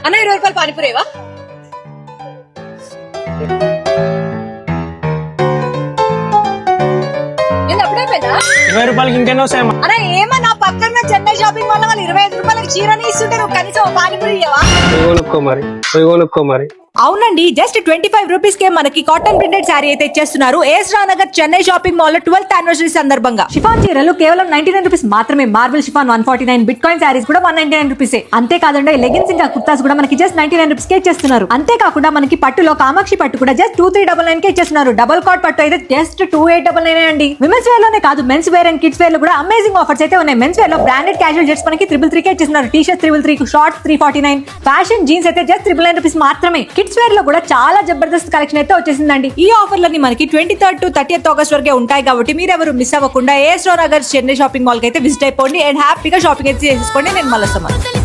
అన్న 20 రూపాయలు పానీపూరేవా? నేను అప్పుడైపోయిందా? 20 రూపాయలకి ఇంకెన్నో వస్తాయమ్మా. అరే ఏమన్నా పక్కన చెన్నై షాపింగ్ మాల్ వాళ్ళు 25 రూపాయలకి చీరని ఇస్తుంటే నువ్వు కనీసం పానీపూరి ఇయ్యవా? కొనుక్కో మరి. అవునండి, జస్ట్ 25 రూపీస్ కే మనకి కాటన్ ప్రింటెడ్ శారీ అయితే ఇచ్చేస్తున్నారు ఏస్రా నగర్ చెన్నై షాపింగ్ మాల్ లో 12th యానివర్సరీ సందర్భంగా. షిఫాన్ చీరలు కేవలం 99 రూపీస్ మాత్రమే. Marble chiffon 149, bit coin saris కూడా 199 రూపీసే. అంతేకాదండి లెగిన్స్ ఇంకా కుర్తాస్ కూడా మనకి జస్ట్ 99 రూపీస్ కే ఇచ్చేస్తున్నారు. అంతేకాకుండా మనకి పట్టులో కామాక్షి పట్టు కూడా జస్ట్ 2399 కే ఇచ్చేస్తున్నారు. డబుల్ కాట్ పట్టు అయితే జస్ట్ 2899 అండి. విమెన్స్ వేర్ లోనే కాదు, men's wear and kids wear లో కూడా అమేజింగ్ ఆఫర్స్ అయితే ఉన్నాయి. మెన్స్ వేర్ లో బ్రాండెడ్ క్యాజువల్ జెట్స్ మనకి 333 కే ఇచ్చేస్తున్నారు. T shirts 333, shorts 349, fashion jeans అయితే జస్ట్ 999 రూపీస్ మాత్రమే. కిడ్స్ వేర్ లో కూడా చాలా జబర్దస్త్ కలెక్షన్ అయితే వచ్చేసిందండి. ఈ ఆఫర్లన్నీ మనకి 23rd to 30th ఆగస్ట్ వరకే ఉంటాయి కాబట్టి మీరెవరు మిస్ అవ్వకుండా ఏస్రా నగర్ చెన్నై షాపింగ్ మాల్ కి అయితే విజిట్ అయిపోండి అండ్ హ్యాపీగా షాపింగ్ అయితే చేసుకోండి. నేను మళ్ళీ